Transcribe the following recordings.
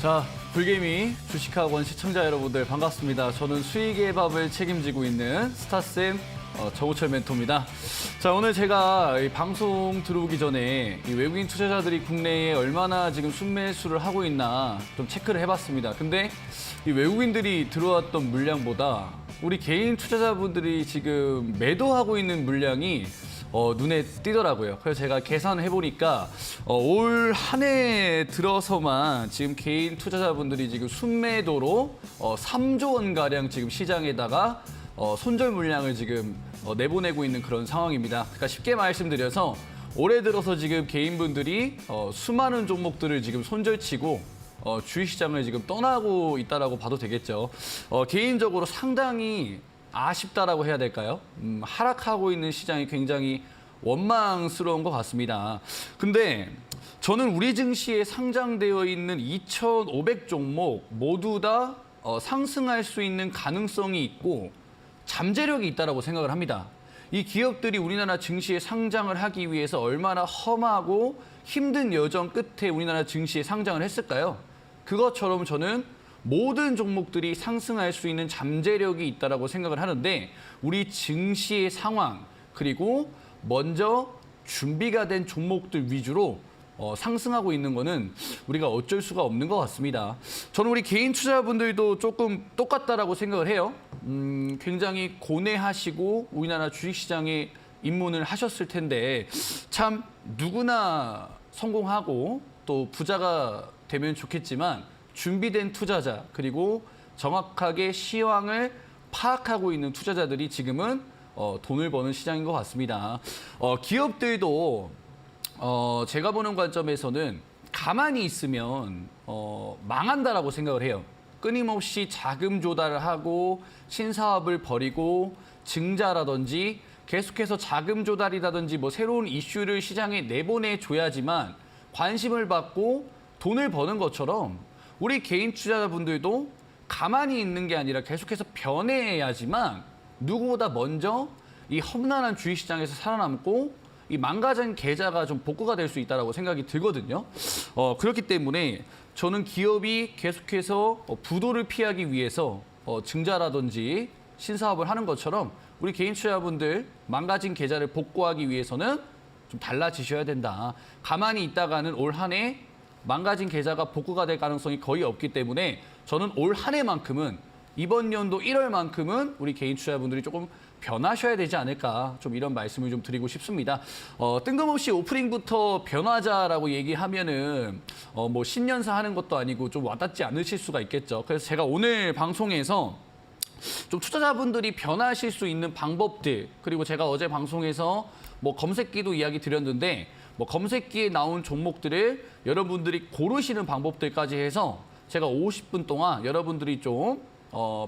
자, 불개미 주식학원 시청자 여러분들 반갑습니다. 저는 수익의 밥을 책임지고 있는 스타쌤 정우철 멘토입니다. 자, 오늘 제가 이 방송 들어오기 전에 이 외국인 투자자들이 국내에 얼마나 지금 순매수를 하고 있나 좀 체크를 해봤습니다. 근데 이 외국인들이 들어왔던 물량보다 우리 개인 투자자분들이 지금 매도하고 있는 물량이 눈에 띄더라고요. 그래서 제가 계산을 해보니까 올 한 해 들어서만 지금 개인 투자자분들이 지금 순매도로 3조 원가량 지금 시장에다가 손절 물량을 지금 내보내고 있는 그런 상황입니다. 그러니까 쉽게 말씀드려서 올해 들어서 지금 개인분들이 수많은 종목들을 지금 손절치고 주식시장을 지금 떠나고 있다라고 봐도 되겠죠. 개인적으로 상당히 아쉽다라고 해야 될까요? 하락하고 있는 시장이 굉장히 원망스러운 것 같습니다. 근데 저는 우리 증시에 상장되어 있는 2,500 종목 모두 다 상승할 수 있는 가능성이 있고 잠재력이 있다라고 생각을 합니다. 이 기업들이 우리나라 증시에 상장을 하기 위해서 얼마나 험하고 힘든 여정 끝에 우리나라 증시에 상장을 했을까요? 그것처럼 저는 모든 종목들이 상승할 수 있는 잠재력이 있다라고 생각을 하는데 우리 증시의 상황 그리고 먼저 준비가 된 종목들 위주로 상승하고 있는 거는 우리가 어쩔 수가 없는 것 같습니다. 저는 우리 개인 투자자분들도 조금 똑같다라고 생각을 해요. 굉장히 고뇌하시고 우리나라 주식시장에 입문을 하셨을 텐데 참 누구나 성공하고 또 부자가 되면 좋겠지만 준비된 투자자 그리고 정확하게 시황을 파악하고 있는 투자자들이 지금은 돈을 버는 시장인 것 같습니다. 기업들도 제가 보는 관점에서는 가만히 있으면 망한다라고 생각을 해요. 끊임없이 자금 조달을 하고 신사업을 벌이고 증자라든지 계속해서 자금 조달이라든지 뭐 새로운 이슈를 시장에 내보내줘야지만 관심을 받고 돈을 버는 것처럼 우리 개인 투자자분들도 가만히 있는 게 아니라 계속해서 변해야지만 누구보다 먼저 이 험난한 주식시장에서 살아남고 이 망가진 계좌가 좀 복구가 될 수 있다고 생각이 들거든요. 그렇기 때문에 저는 기업이 계속해서 부도를 피하기 위해서 증자라든지 신사업을 하는 것처럼 우리 개인 투자자분들 망가진 계좌를 복구하기 위해서는 좀 달라지셔야 된다. 가만히 있다가는 올 한 해 망가진 계좌가 복구가 될 가능성이 거의 없기 때문에 저는 올 한 해만큼은 이번 연도 1월만큼은 우리 개인 투자자분들이 조금 변하셔야 되지 않을까 좀 이런 말씀을 좀 드리고 싶습니다. 뜬금없이 오프닝부터 변하자라고 얘기하면은 뭐 신년사 하는 것도 아니고 좀 와닿지 않으실 수가 있겠죠. 그래서 제가 오늘 방송에서 좀 투자자분들이 변하실 수 있는 방법들 그리고 제가 어제 방송에서 뭐 검색기도 이야기 드렸는데 뭐 검색기에 나온 종목들을 여러분들이 고르시는 방법들까지 해서 제가 50분 동안 여러분들이 좀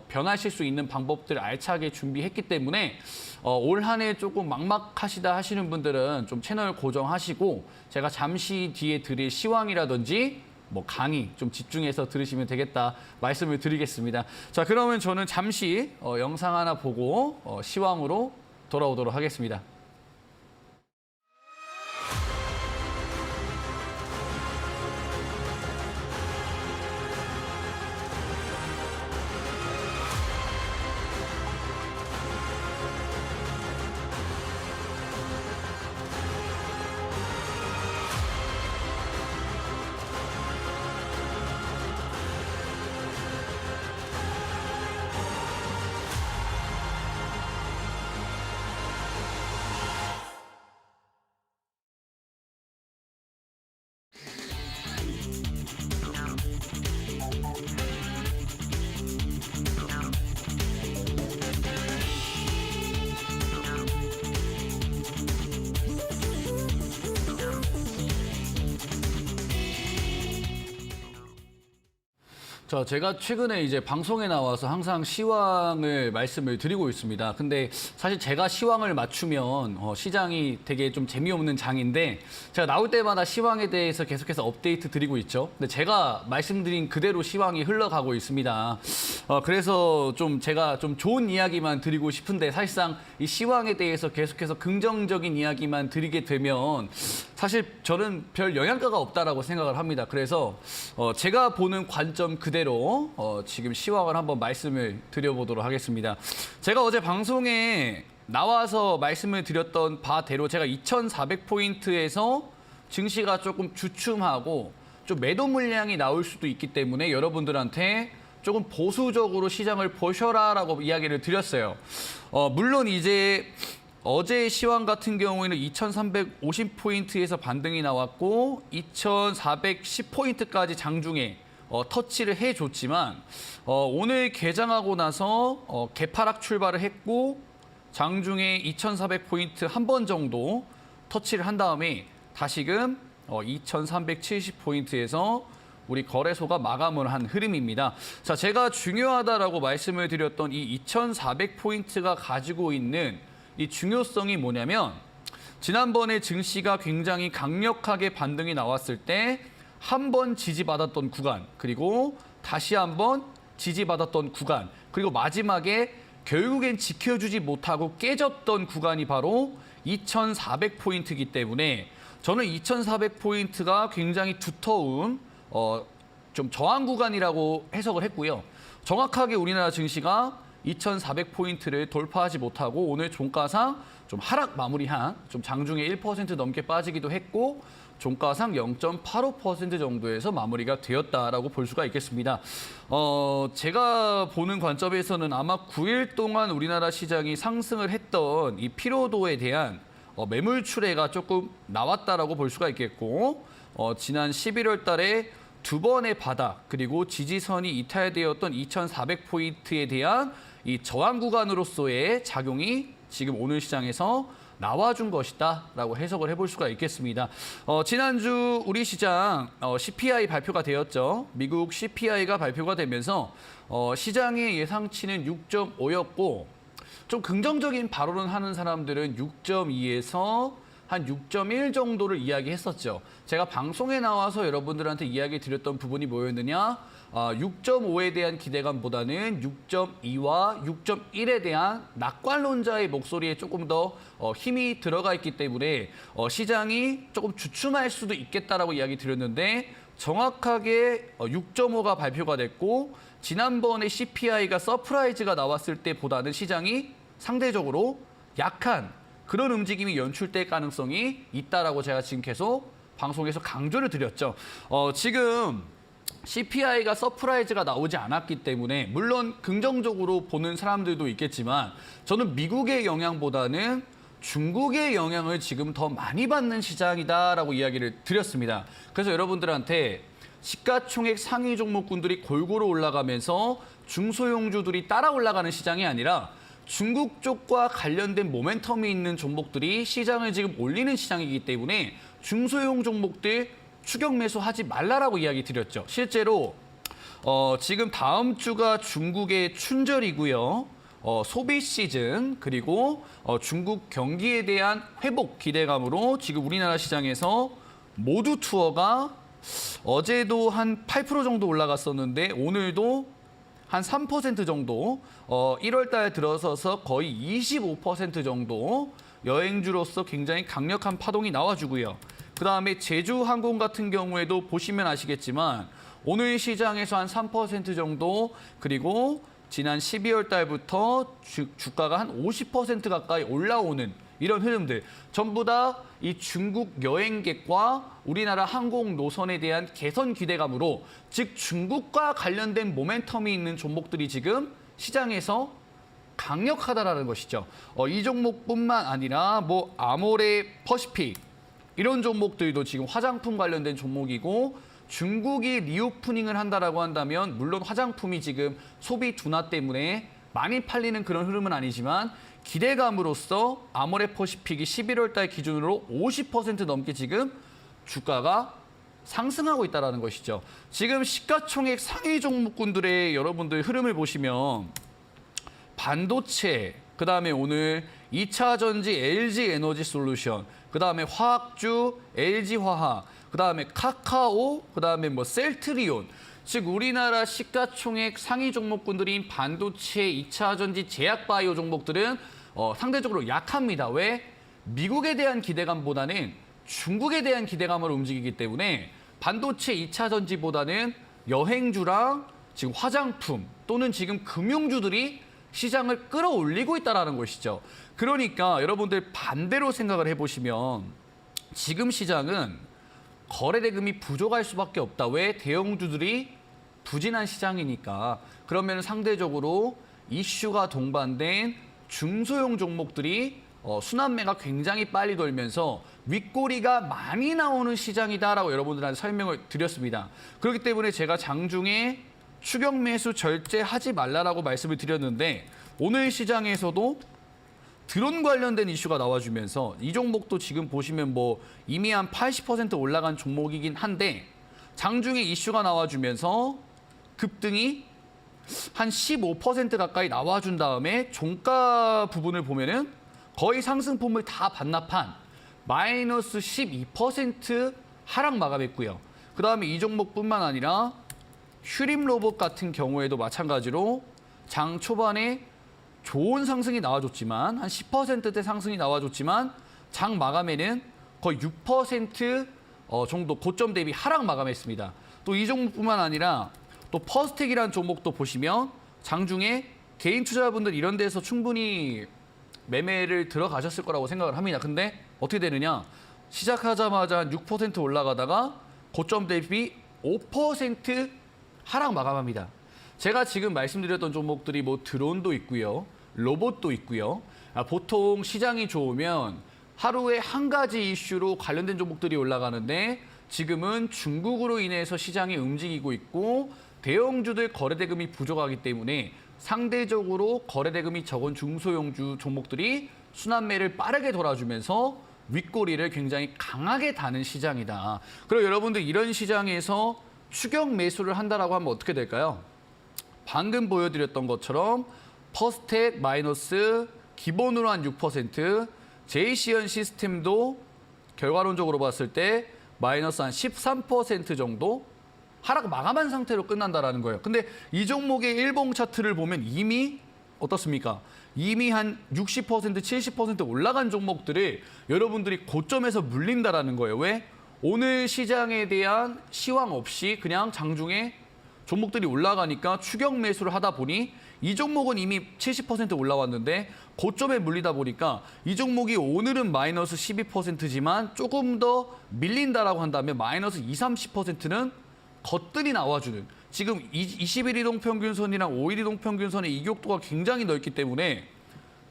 변하실 수 있는 방법들 알차게 준비했기 때문에 올 한 해 조금 막막하시다 하시는 분들은 좀 채널 고정하시고 제가 잠시 뒤에 드릴 시황이라든지 뭐 강의 좀 집중해서 들으시면 되겠다 말씀을 드리겠습니다. 자, 그러면 저는 잠시 영상 하나 보고 시황으로 돌아오도록 하겠습니다. 자, 제가 최근에 이제 방송에 나와서 항상 시황을 말씀을 드리고 있습니다. 근데 사실 제가 시황을 맞추면 시장이 되게 좀 재미없는 장인데 제가 나올 때마다 시황에 대해서 계속해서 업데이트 드리고 있죠. 근데 제가 말씀드린 그대로 시황이 흘러가고 있습니다. 그래서 좀 제가 좀 좋은 이야기만 드리고 싶은데 사실상 이 시황에 대해서 계속해서 긍정적인 이야기만 드리게 되면 사실 저는 별 영양가가 없다라고 생각을 합니다. 그래서 제가 보는 관점 그대로 지금 시황을 한번 말씀을 드려보도록 하겠습니다. 제가 어제 방송에 나와서 말씀을 드렸던 바대로 제가 2,400포인트에서 증시가 조금 주춤하고 좀 매도 물량이 나올 수도 있기 때문에 여러분들한테 조금 보수적으로 시장을 보셔라라고 이야기를 드렸어요. 물론 이제 어제 시황 같은 경우에는 2,350포인트에서 반등이 나왔고 2,410포인트까지 장중에 터치를 해줬지만 오늘 개장하고 나서 개파락 출발을 했고 장중에 2,400포인트 한 번 정도 터치를 한 다음에 다시금 2,370포인트에서 우리 거래소가 마감을 한 흐름입니다. 자, 제가 중요하다라고 말씀을 드렸던 이 2,400포인트가 가지고 있는 이 중요성이 뭐냐면 지난번에 증시가 굉장히 강력하게 반등이 나왔을 때 한 번 지지받았던 구간, 그리고 다시 한번 지지받았던 구간, 그리고 마지막에 결국엔 지켜주지 못하고 깨졌던 구간이 바로 2,400포인트이기 때문에 저는 2,400포인트가 굉장히 두터운 좀 저항 구간이라고 해석을 했고요. 정확하게 우리나라 증시가 2,400포인트를 돌파하지 못하고 오늘 종가상 좀 하락 마무리한 좀 장중에 1% 넘게 빠지기도 했고 종가상 0.85% 정도에서 마무리가 되었다라고 볼 수가 있겠습니다. 제가 보는 관점에서는 아마 9일 동안 우리나라 시장이 상승을 했던 이 피로도에 대한 매물 출회가 조금 나왔다라고 볼 수가 있겠고 지난 11월 달에 두 번의 바닥 그리고 지지선이 이탈되었던 2,400포인트에 대한 이 저항 구간으로서의 작용이 지금 오늘 시장에서 나와준 것이다라고 해석을 해볼 수가 있겠습니다. 지난주 우리 시장 CPI 발표가 되었죠. 미국 CPI가 발표가 되면서 시장의 예상치는 6.5였고 좀 긍정적인 발언을 하는 사람들은 6.2에서 한 6.1 정도를 이야기했었죠. 제가 방송에 나와서 여러분들한테 이야기 드렸던 부분이 뭐였느냐? 6.5에 대한 기대감보다는 6.2와 6.1에 대한 낙관론자의 목소리에 조금 더 힘이 들어가 있기 때문에 시장이 조금 주춤할 수도 있겠다라고 이야기 드렸는데 정확하게 6.5가 발표가 됐고 지난번에 CPI가 서프라이즈가 나왔을 때보다는 시장이 상대적으로 약한 그런 움직임이 연출될 가능성이 있다라고 제가 지금 계속 방송에서 강조를 드렸죠. 지금 CPI가 서프라이즈가 나오지 않았기 때문에 물론 긍정적으로 보는 사람들도 있겠지만 저는 미국의 영향보다는 중국의 영향을 지금 더 많이 받는 시장이다라고 이야기를 드렸습니다. 그래서 여러분들한테 시가총액 상위 종목군들이 골고루 올라가면서 중소형주들이 따라 올라가는 시장이 아니라 중국 쪽과 관련된 모멘텀이 있는 종목들이 시장을 지금 올리는 시장이기 때문에 중소형 종목들 추격 매수하지 말라라고 이야기 드렸죠. 실제로 지금 다음 주가 중국의 춘절이고요. 소비 시즌 그리고 중국 경기에 대한 회복 기대감으로 지금 우리나라 시장에서 모두 투어가 어제도 한 8% 정도 올라갔었는데 오늘도 한 3% 정도 1월 달 들어서서 거의 25% 정도 여행주로서 굉장히 강력한 파동이 나와주고요. 그다음에 제주항공 같은 경우에도 보시면 아시겠지만 오늘 시장에서 한 3% 정도 그리고 지난 12월 달부터 주가가 한 50% 가까이 올라오는 이런 흐름들 전부 다 이 중국 여행객과 우리나라 항공 노선에 대한 개선 기대감으로 즉 중국과 관련된 모멘텀이 있는 종목들이 지금 시장에서 강력하다라는 것이죠. 이 종목뿐만 아니라 뭐 아모레 퍼시픽 이런 종목들도 지금 화장품 관련된 종목이고 중국이 리오프닝을 한다라고 한다면 물론 화장품이 지금 소비 둔화 때문에 많이 팔리는 그런 흐름은 아니지만 기대감으로써 아모레 퍼시픽이 11월 달 기준으로 50% 넘게 지금 주가가 상승하고 있다는 것이죠. 지금 시가총액 상위 종목군들의 여러분들 흐름을 보시면 반도체, 그다음에 오늘 2차 전지 LG 에너지 솔루션, 그다음에 화학주 LG 화학, 그다음에 카카오, 그다음에 뭐 셀트리온. 즉 우리나라 시가총액 상위 종목군들인 반도체, 2차 전지, 제약바이오 종목들은 상대적으로 약합니다. 왜? 미국에 대한 기대감보다는 중국에 대한 기대감으로 움직이기 때문에 반도체 2차 전지보다는 여행주랑 지금 화장품 또는 지금 금융주들이 시장을 끌어올리고 있다는 것이죠. 그러니까 여러분들 반대로 생각을 해보시면 지금 시장은 거래 대금이 부족할 수밖에 없다. 왜? 대형주들이 부진한 시장이니까. 그러면 상대적으로 이슈가 동반된 중소형 종목들이 순환매가 굉장히 빨리 돌면서 윗꼬리가 많이 나오는 시장이다라고 여러분들한테 설명을 드렸습니다. 그렇기 때문에 제가 장중에 추격 매수 절대 하지 말라라고 말씀을 드렸는데 오늘 시장에서도 드론 관련된 이슈가 나와주면서 이 종목도 지금 보시면 뭐 이미 한 80% 올라간 종목이긴 한데 장중에 이슈가 나와주면서 급등이 한 15% 가까이 나와준 다음에 종가 부분을 보면은 거의 상승폭을 다 반납한 마이너스 12% 하락 마감했고요. 그 다음에 이 종목뿐만 아니라 휴림 로봇 같은 경우에도 마찬가지로 장 초반에 좋은 상승이 나와줬지만 한 10%대 상승이 나와줬지만 장 마감에는 거의 6% 정도 고점 대비 하락 마감했습니다. 또 이 종목뿐만 아니라 또 퍼스텍이라는 종목도 보시면 장중에 개인 투자자분들 이런 데서 충분히 매매를 들어가셨을 거라고 생각을 합니다. 근데 어떻게 되느냐? 시작하자마자 한 6% 올라가다가 고점 대비 5% 하락 마감합니다. 제가 지금 말씀드렸던 종목들이 뭐 드론도 있고요. 로봇도 있고요. 보통 시장이 좋으면 하루에 한 가지 이슈로 관련된 종목들이 올라가는데 지금은 중국으로 인해서 시장이 움직이고 있고 대형주들 거래대금이 부족하기 때문에 상대적으로 거래대금이 적은 중소형주 종목들이 순환매를 빠르게 돌아주면서 윗꼬리를 굉장히 강하게 다는 시장이다. 그리고 여러분들 이런 시장에서 추격 매수를 한다라고 하면 어떻게 될까요? 방금 보여드렸던 것처럼 퍼스텍 마이너스 기본으로 한 6%, 제이시언 시스템도 결과론적으로 봤을 때 마이너스 한 13% 정도 하락 마감한 상태로 끝난다라는 거예요. 근데 이 종목의 일봉 차트를 보면 이미 어떻습니까? 이미 한 60%, 70% 올라간 종목들을 여러분들이 고점에서 물린다라는 거예요. 왜? 오늘 시장에 대한 시황 없이 그냥 장중에 종목들이 올라가니까 추격 매수를 하다 보니 이 종목은 이미 70% 올라왔는데 고점에 물리다 보니까 이 종목이 오늘은 마이너스 12%지만 조금 더 밀린다라고 한다면 마이너스 20, 30%는 겉들이 나와주는 지금 21 이동평균선이랑 5일 이동평균선의 이격도가 굉장히 넓기 때문에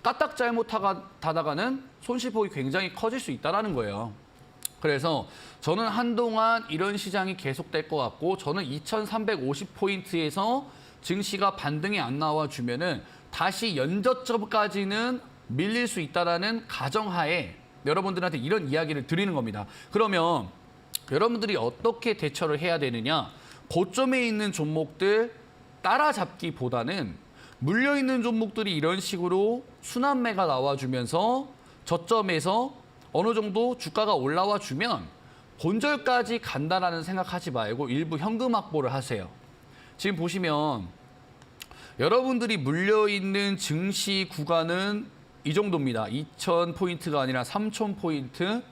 까딱 잘못하다가는 손실폭이 굉장히 커질 수 있다는 거예요. 그래서 저는 한동안 이런 시장이 계속될 것 같고 저는 2350포인트에서 증시가 반등이 안 나와주면은 다시 연저점까지는 밀릴 수 있다는 가정하에 여러분들한테 이런 이야기를 드리는 겁니다. 그러면 여러분들이 어떻게 대처를 해야 되느냐? 고점에 있는 종목들 따라잡기보다는 물려있는 종목들이 이런 식으로 순환매가 나와주면서 저점에서 어느 정도 주가가 올라와 주면 본절까지 간다라는 생각하지 말고 일부 현금 확보를 하세요. 지금 보시면 여러분들이 물려있는 증시 구간은 이 정도입니다. 2000포인트가 아니라 3000포인트,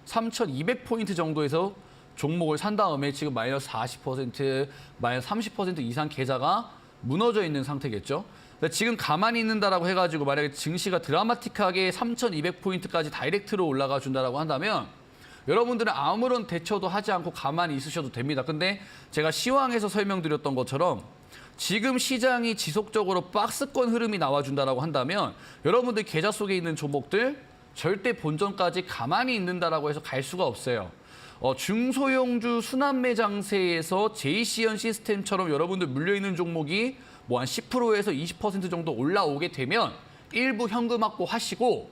3200포인트 정도에서 종목을 산 다음에 지금 마이너스 40%, 마이너스 30% 이상 계좌가 무너져 있는 상태겠죠. 지금 가만히 있는다라고 해가지고 만약에 증시가 드라마틱하게 3,200포인트까지 다이렉트로 올라가 준다라고 한다면 여러분들은 아무런 대처도 하지 않고 가만히 있으셔도 됩니다. 근데 제가 시황에서 설명드렸던 것처럼 지금 시장이 지속적으로 박스권 흐름이 나와준다라고 한다면 여러분들 계좌 속에 있는 종목들 절대 본전까지 가만히 있는다라고 해서 갈 수가 없어요. 중소형주 순환매 장세에서 제이시언 시스템처럼 여러분들 물려있는 종목이 뭐 한 10%에서 20% 정도 올라오게 되면 일부 현금 확보하시고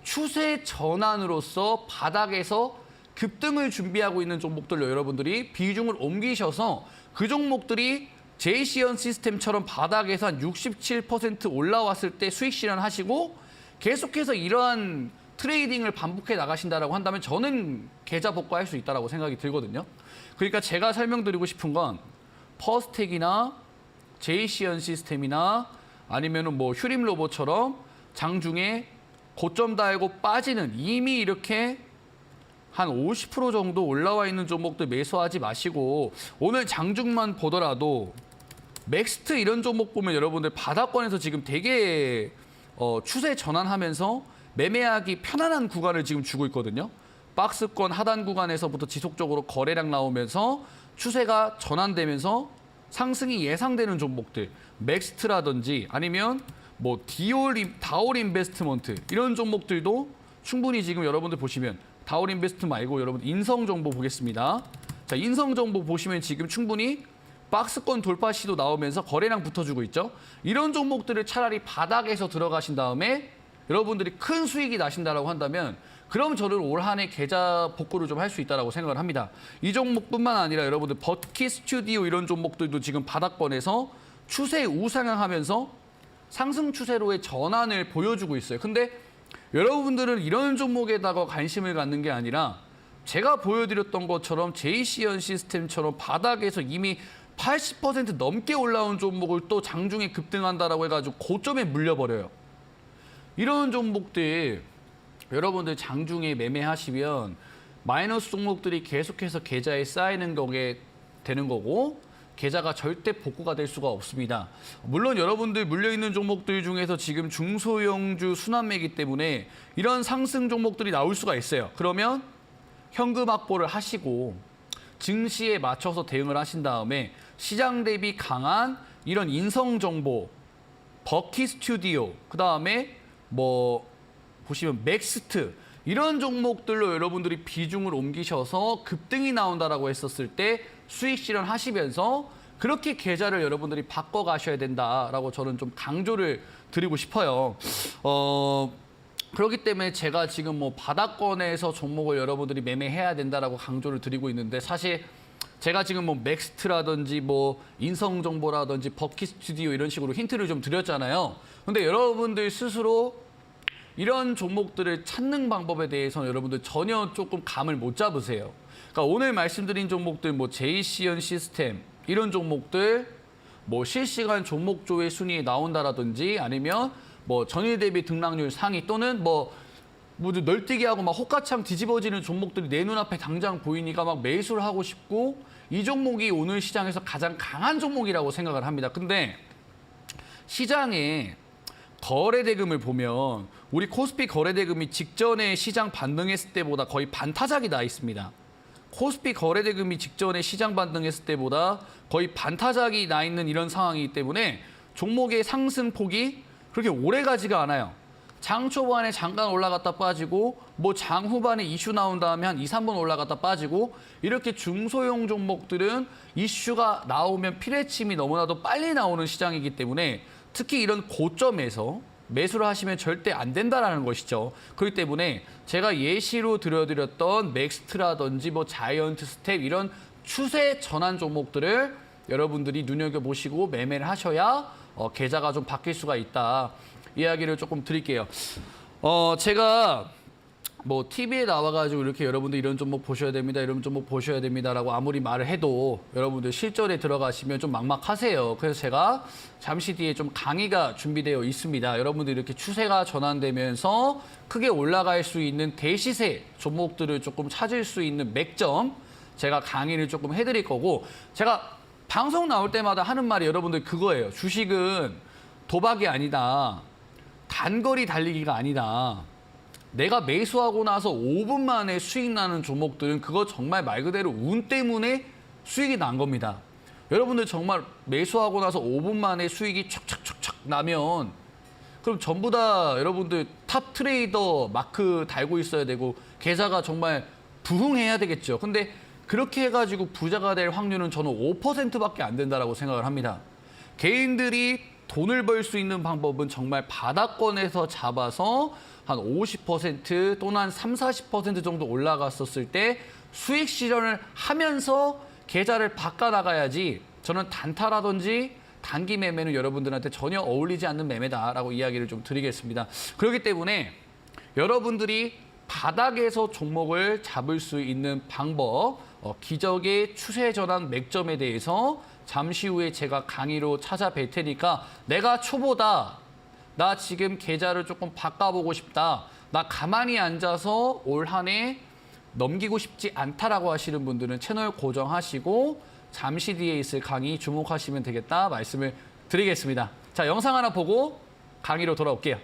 추세 전환으로서 바닥에서 급등을 준비하고 있는 종목들로 여러분들이 비중을 옮기셔서 그 종목들이 제이시언 시스템처럼 바닥에서 한 67% 올라왔을 때 수익 실현하시고 계속해서 이러한 트레이딩을 반복해 나가신다라고 한다면 저는 계좌 복구할 수 있다라고 생각이 들거든요. 그러니까 제가 설명드리고 싶은 건 퍼스텍이나 제이시언 시스템이나 아니면은 뭐 휴림 로봇처럼 장중에 고점 달고 빠지는 이미 이렇게 한 50% 정도 올라와 있는 종목들 매수하지 마시고 오늘 장중만 보더라도 맥스트 이런 종목 보면 여러분들 바닥권에서 지금 되게 추세 전환하면서 매매하기 편안한 구간을 지금 주고 있거든요. 박스권 하단 구간에서부터 지속적으로 거래량 나오면서 추세가 전환되면서 상승이 예상되는 종목들, 맥스트라든지 아니면 뭐 다올 인베스트먼트 이런 종목들도 충분히 지금 여러분들 보시면 다올 인베스트 말고 여러분 인성 정보 보겠습니다. 자, 인성 정보 보시면 지금 충분히 박스권 돌파 시도 나오면서 거래량 붙어주고 있죠. 이런 종목들을 차라리 바닥에서 들어가신 다음에 여러분들이 큰 수익이 나신다라고 한다면 그럼 저는 올 한 해 계좌 복구를 좀 할 수 있다라고 생각을 합니다. 이 종목뿐만 아니라 여러분들 버킷 스튜디오 이런 종목들도 지금 바닥권에서 추세 우상향하면서 상승 추세로의 전환을 보여주고 있어요. 근데 여러분들은 이런 종목에다가 관심을 갖는 게 아니라 제가 보여드렸던 것처럼 JCN 시스템처럼 바닥에서 이미 80% 넘게 올라온 종목을 또 장중에 급등한다라고 해가지고 고점에 물려버려요. 이런 종목들 여러분들 장중에 매매하시면 마이너스 종목들이 계속해서 계좌에 쌓이는 거게 되는 거고 계좌가 절대 복구가 될 수가 없습니다. 물론 여러분들 물려있는 종목들 중에서 지금 중소형주 순환매이기 때문에 이런 상승 종목들이 나올 수가 있어요. 그러면 현금 확보를 하시고 증시에 맞춰서 대응을 하신 다음에 시장 대비 강한 이런 인성 정보, 버킷 스튜디오, 그다음에 뭐 보시면 맥스트 이런 종목들로 여러분들이 비중을 옮기셔서 급등이 나온다라고 했었을 때 수익 실현하시면서 그렇게 계좌를 여러분들이 바꿔 가셔야 된다라고 저는 좀 강조를 드리고 싶어요. 그렇기 때문에 제가 지금 뭐 바닥권에서 종목을 여러분들이 매매해야 된다라고 강조를 드리고 있는데 사실 제가 지금 뭐 맥스트라든지 뭐 인성정보라든지 버킷 스튜디오 이런 식으로 힌트를 좀 드렸잖아요. 근데 여러분들 스스로 이런 종목들을 찾는 방법에 대해서는 여러분들 전혀 조금 감을 못 잡으세요. 그러니까 오늘 말씀드린 종목들 뭐 JCN 시스템 이런 종목들 뭐 실시간 종목조회 순위에 나온다라든지 아니면 뭐 전일 대비 등락률 상위 또는 뭐 널뛰기하고 막 호가창 뒤집어지는 종목들이 내 눈앞에 당장 보이니까 막 매수를 하고 싶고 이 종목이 오늘 시장에서 가장 강한 종목이라고 생각을 합니다. 근데 시장에 거래대금을 보면 우리 코스피 거래대금이 직전에 시장 반등했을 때보다 거의 반타작이 나 있습니다. 코스피 거래대금이 직전에 시장 반등했을 때보다 거의 반타작이 나 있는 이런 상황이기 때문에 종목의 상승폭이 그렇게 오래 가지가 않아요. 장 초반에 잠깐 올라갔다 빠지고 뭐 장 후반에 이슈 나온 다음에 한 2, 3분 올라갔다 빠지고 이렇게 중소형 종목들은 이슈가 나오면 피뢰침이 너무나도 빨리 나오는 시장이기 때문에 특히 이런 고점에서 매수를 하시면 절대 안 된다라는 것이죠. 그렇기 때문에 제가 예시로 들어드렸던 맥스트라든지 뭐 자이언트 스텝 이런 추세 전환 종목들을 여러분들이 눈여겨보시고 매매를 하셔야 계좌가 좀 바뀔 수가 있다. 이야기를 조금 드릴게요. 제가 뭐 TV에 나와가지고 이렇게 여러분들 이런 종목 보셔야 됩니다. 이런 종목 보셔야 됩니다라고 아무리 말을 해도 여러분들 실전에 들어가시면 좀 막막하세요. 그래서 제가 잠시 뒤에 좀 강의가 준비되어 있습니다. 여러분들 이렇게 추세가 전환되면서 크게 올라갈 수 있는 대시세 종목들을 조금 찾을 수 있는 맥점 제가 강의를 조금 해드릴 거고 제가 방송 나올 때마다 하는 말이 여러분들 그거예요. 주식은 도박이 아니다. 단거리 달리기가 아니다. 내가 매수하고 나서 5분 만에 수익 나는 종목들은 그거 정말 말 그대로 운 때문에 수익이 난 겁니다. 여러분들 정말 매수하고 나서 5분 만에 수익이 촥촥촥촥 나면 그럼 전부 다 여러분들 탑 트레이더 마크 달고 있어야 되고 계좌가 정말 부흥해야 되겠죠. 근데 그렇게 해가지고 부자가 될 확률은 저는 5%밖에 안 된다라고 생각을 합니다. 개인들이 돈을 벌 수 있는 방법은 정말 바닥권에서 잡아서 한 50% 또는 한 30, 40% 정도 올라갔었을 때 수익 실현을 하면서 계좌를 바꿔나가야지 저는 단타라든지 단기 매매는 여러분들한테 전혀 어울리지 않는 매매다라고 이야기를 좀 드리겠습니다. 그렇기 때문에 여러분들이 바닥에서 종목을 잡을 수 있는 방법, 기적의 추세 전환 맥점에 대해서 잠시 후에 제가 강의로 찾아뵐 테니까 내가 초보다, 나 지금 계좌를 조금 바꿔보고 싶다, 나 가만히 앉아서 올 한 해 넘기고 싶지 않다라고 하시는 분들은 채널 고정하시고 잠시 뒤에 있을 강의 주목하시면 되겠다 말씀을 드리겠습니다. 자, 영상 하나 보고 강의로 돌아올게요.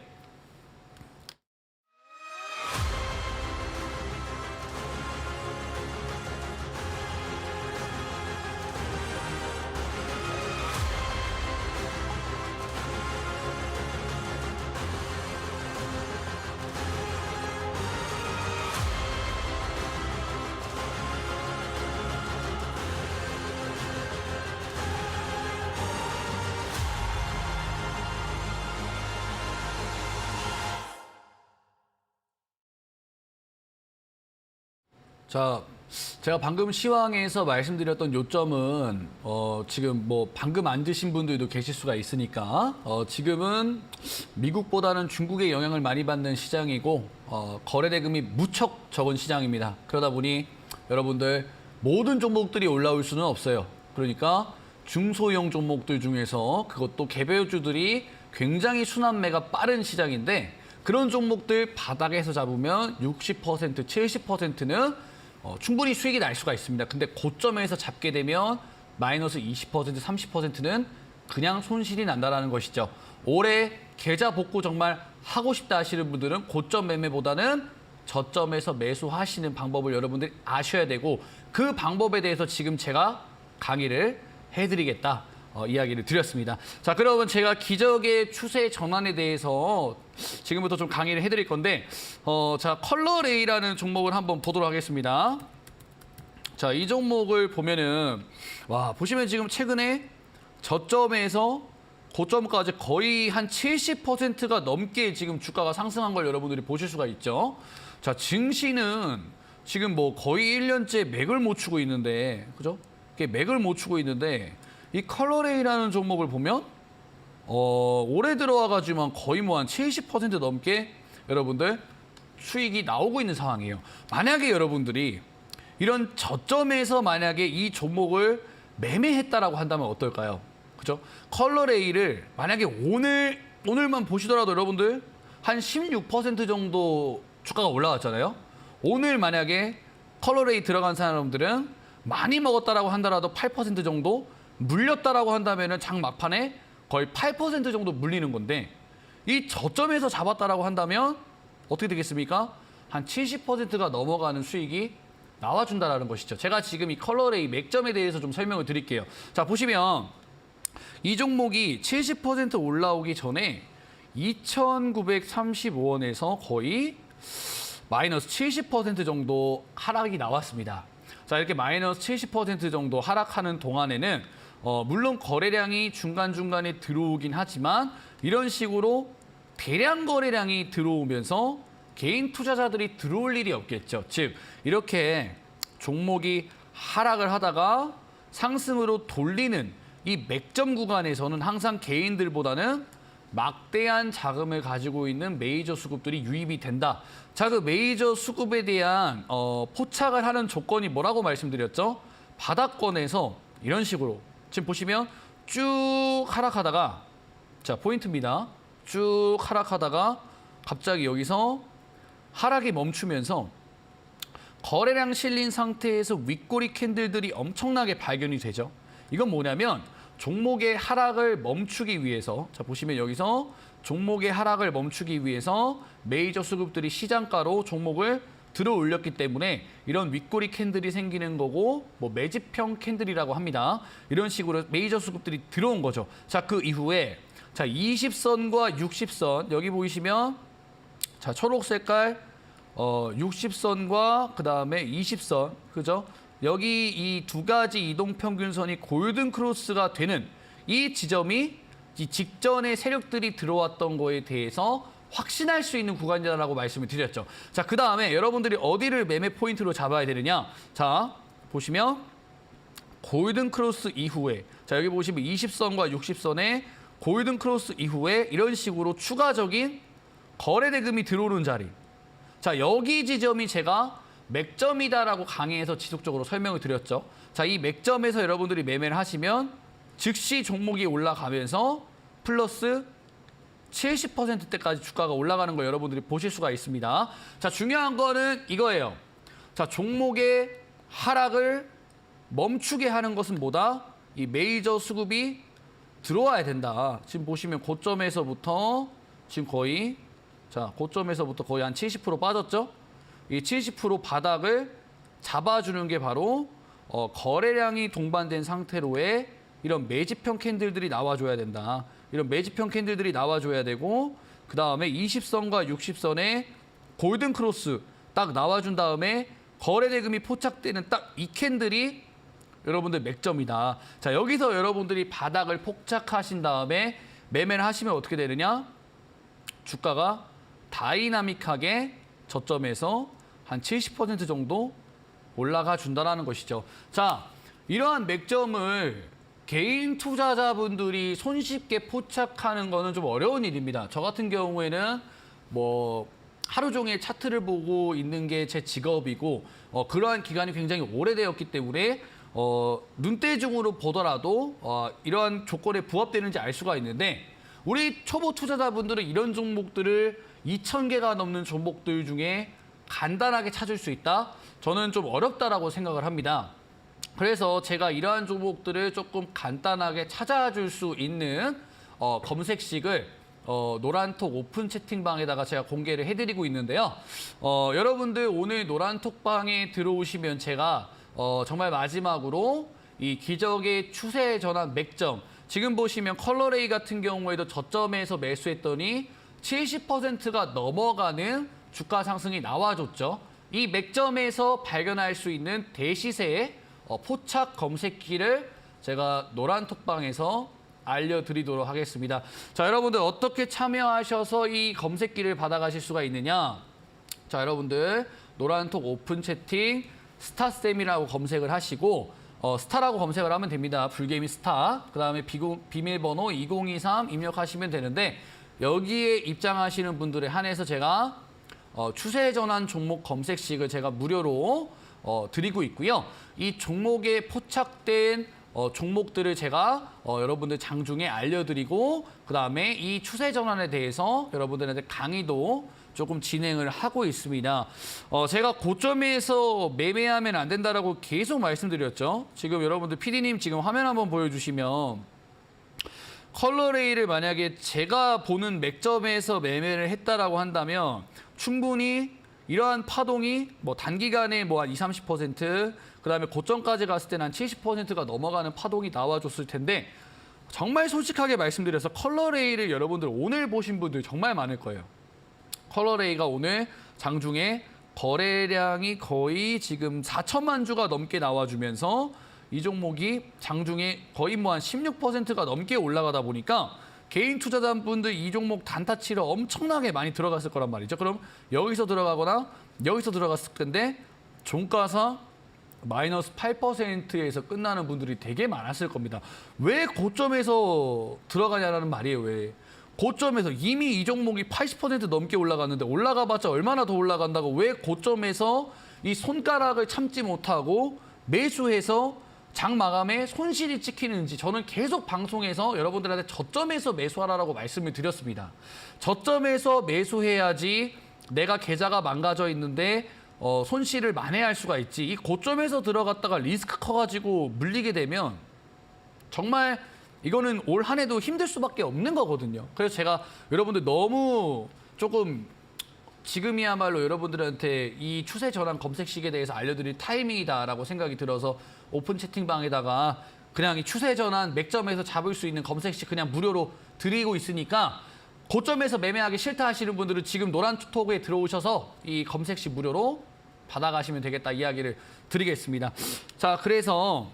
자, 제가 방금 시황에서 말씀드렸던 요점은 지금 뭐 방금 앉으신 분들도 계실 수가 있으니까 지금은 미국보다는 중국의 영향을 많이 받는 시장이고 거래 대금이 무척 적은 시장입니다. 그러다 보니 여러분들 모든 종목들이 올라올 수는 없어요. 그러니까 중소형 종목들 중에서 그것도 개별주들이 굉장히 순환매가 빠른 시장인데 그런 종목들 바닥에서 잡으면 60%, 70%는 충분히 수익이 날 수가 있습니다. 근데 고점에서 잡게 되면 마이너스 20%, 30%는 그냥 손실이 난다는 것이죠. 올해 계좌 복구 정말 하고 싶다 하시는 분들은 고점 매매보다는 저점에서 매수하시는 방법을 여러분들이 아셔야 되고 그 방법에 대해서 지금 제가 강의를 해드리겠다 이야기를 드렸습니다. 자, 그러면 제가 기적의 추세 전환에 대해서 지금부터 좀 강의를 해드릴 건데 자, 컬러레이라는 종목을 한번 보도록 하겠습니다. 자, 이 종목을 보면은 와, 보시면 지금 최근에 저점에서 고점까지 거의 한 70%가 넘게 지금 주가가 상승한 걸 여러분들이 보실 수가 있죠. 자, 증시는 지금 뭐 거의 1년째 맥을 못 추고 있는데, 그죠? 이게 맥을 못 추고 있는데 이 컬러레이라는 종목을 보면 올해 들어와가지고만 거의 뭐 한 70% 넘게 여러분들 수익이 나오고 있는 상황이에요. 만약에 여러분들이 이런 저점에서 만약에 이 종목을 매매했다라고 한다면 어떨까요? 그죠? 컬러레이를 만약에 오늘만 보시더라도 여러분들 한 16% 정도 주가가 올라왔잖아요. 오늘 만약에 컬러레이 들어간 사람들은 많이 먹었다라고 한다라도 8% 정도 물렸다라고 한다면은 장 막판에 거의 8% 정도 물리는 건데 이 저점에서 잡았다라고 한다면 어떻게 되겠습니까? 한 70%가 넘어가는 수익이 나와준다라는 것이죠. 제가 지금 이 컬러레이 맥점에 대해서 좀 설명을 드릴게요. 자, 보시면 이 종목이 70% 올라오기 전에 2,935원에서 거의 마이너스 70% 정도 하락이 나왔습니다. 자, 이렇게 마이너스 70% 정도 하락하는 동안에는 물론 거래량이 중간중간에 들어오긴 하지만 이런 식으로 대량 거래량이 들어오면서 개인 투자자들이 들어올 일이 없겠죠. 즉 이렇게 종목이 하락을 하다가 상승으로 돌리는 이 맥점 구간에서는 항상 개인들보다는 막대한 자금을 가지고 있는 메이저 수급들이 유입이 된다. 자, 그 메이저 수급에 대한 포착을 하는 조건이 뭐라고 말씀드렸죠? 바닥권에서 이런 식으로 지금 보시면 쭉 하락하다가 자, 포인트입니다. 쭉 하락하다가 갑자기 여기서 하락이 멈추면서 거래량 실린 상태에서 윗꼬리 캔들들이 엄청나게 발견이 되죠. 이건 뭐냐면 종목의 하락을 멈추기 위해서 자, 보시면 여기서 종목의 하락을 멈추기 위해서 메이저 수급들이 시장가로 종목을 들어 올렸기 때문에 이런 윗꼬리 캔들이 생기는 거고 뭐 매집형 캔들이라고 합니다. 이런 식으로 메이저 수급들이 들어온 거죠. 자, 그 이후에 자, 20선과 60선 여기 보이시면 자, 초록 색깔 60선과 그다음에 20선 그죠? 여기 이 두 가지 이동 평균선이 골든 크로스가 되는 이 지점이 이 직전에 세력들이 들어왔던 거에 대해서 확신할 수 있는 구간이라고 말씀을 드렸죠. 자, 그 다음에 여러분들이 어디를 매매 포인트로 잡아야 되느냐? 자, 보시면 골든 크로스 이후에 자, 여기 보시면 20선과 60선의 골든 크로스 이후에 이런 식으로 추가적인 거래 대금이 들어오는 자리. 자, 여기 지점이 제가 맥점이다라고 강의에서 지속적으로 설명을 드렸죠. 자, 이 맥점에서 여러분들이 매매를 하시면 즉시 종목이 올라가면서 플러스 70%대까지 주가가 올라가는 걸 여러분들이 보실 수가 있습니다. 자, 중요한 거는 이거예요. 자, 종목의 하락을 멈추게 하는 것은 뭐다? 이 메이저 수급이 들어와야 된다. 지금 보시면 고점에서부터 지금 거의 고점에서부터 거의 한 70% 빠졌죠? 이 70% 바닥을 잡아주는 게 바로 거래량이 동반된 상태로의 이런 매집형 캔들들이 나와줘야 된다. 이런 매집형 캔들들이 나와줘야 되고 그 다음에 20선과 60선의 골든 크로스 딱 나와준 다음에 거래 대금이 포착되는 딱 이 캔들이 여러분들 맥점이다. 자, 여기서 여러분들이 바닥을 폭착하신 다음에 매매를 하시면 어떻게 되느냐? 주가가 다이나믹하게 저점에서 한 70% 정도 올라가 준다는 것이죠. 자, 이러한 맥점을 개인 투자자분들이 손쉽게 포착하는 거는 좀 어려운 일입니다. 저 같은 경우에는 뭐 하루 종일 차트를 보고 있는 게 제 직업이고 그러한 기간이 굉장히 오래되었기 때문에 눈대중으로 보더라도 이러한 조건에 부합되는지 알 수가 있는데 우리 초보 투자자분들은 이런 종목들을 2,000개가 넘는 종목들 중에 간단하게 찾을 수 있다? 저는 좀 어렵다라고 생각을 합니다. 그래서 제가 이러한 종목들을 조금 간단하게 찾아줄 수 있는 검색식을 노란톡 오픈 채팅방에다가 제가 공개를 해드리고 있는데요. 여러분들 오늘 노란톡방에 들어오시면 제가 정말 마지막으로 이 기적의 추세 전환 맥점 지금 보시면 컬러레이 같은 경우에도 저점에서 매수했더니 70%가 넘어가는 주가 상승이 나와줬죠. 이 맥점에서 발견할 수 있는 대시세의 포착 검색기를 제가 노란톡방에서 알려드리도록 하겠습니다. 자, 여러분들 어떻게 참여하셔서 이 검색기를 받아가실 수가 있느냐? 자, 여러분들 노란톡 오픈 채팅 스타쌤이라고 검색을 하시고 스타라고 검색을 하면 됩니다. 불개미 스타. 그다음에 비밀번호 2023 입력하시면 되는데 여기에 입장하시는 분들에 한해서 제가 추세 전환 종목 검색식을 제가 무료로 드리고 있고요. 이 종목에 포착된 종목들을 제가 여러분들 장중에 알려드리고 그다음에 이 추세 전환에 대해서 여러분들한테 강의도 조금 진행을 하고 있습니다. 제가 고점에서 매매하면 안 된다라고 계속 말씀드렸죠. 지금 여러분들 PD님 지금 화면 한번 보여주시면 컬러레이를 만약에 제가 보는 맥점에서 매매를 했다라고 한다면 충분히 이러한 파동이 뭐 단기간에 뭐 한 20, 30% 그다음에 고점까지 갔을 때는 한 70%가 넘어가는 파동이 나와줬을 텐데 정말 솔직하게 말씀드려서 컬러레이를 여러분들 오늘 보신 분들 정말 많을 거예요. 컬러레이가 오늘 장중에 거래량이 거의 지금 4천만 주가 넘게 나와주면서 이 종목이 장중에 거의 뭐 한 16%가 넘게 올라가다 보니까 개인 투자자분들 이 종목 단타 치러 엄청나게 많이 들어갔을 거란 말이죠. 그럼 여기서 들어가거나 여기서 들어갔을 텐데 종가사 마이너스 8%에서 끝나는 분들이 되게 많았을 겁니다. 왜 고점에서 들어가냐라는 말이에요. 왜? 고점에서 이미 이 종목이 80% 넘게 올라갔는데 올라가봤자 얼마나 더 올라간다고 왜 고점에서 이 손가락을 참지 못하고 매수해서 장 마감에 손실이 찍히는지 저는 계속 방송에서 여러분들한테 저점에서 매수하라고 말씀을 드렸습니다. 저점에서 매수해야지 내가 계좌가 망가져 있는데 손실을 만회할 수가 있지. 이 고점에서 들어갔다가 리스크 커가지고 물리게 되면 정말 이거는 올 한 해도 힘들 수밖에 없는 거거든요. 그래서 제가 여러분들 너무 조금 지금이야말로 여러분들한테 이 추세 전환 검색식에 대해서 알려드릴 타이밍이다라고 생각이 들어서 오픈 채팅방에다가 그냥 이 추세 전환 맥점에서 잡을 수 있는 검색식 그냥 무료로 드리고 있으니까 고점에서 매매하기 싫다 하시는 분들은 지금 노란톡에 들어오셔서 이 검색식 무료로 받아가시면 되겠다 이야기를 드리겠습니다. 자, 그래서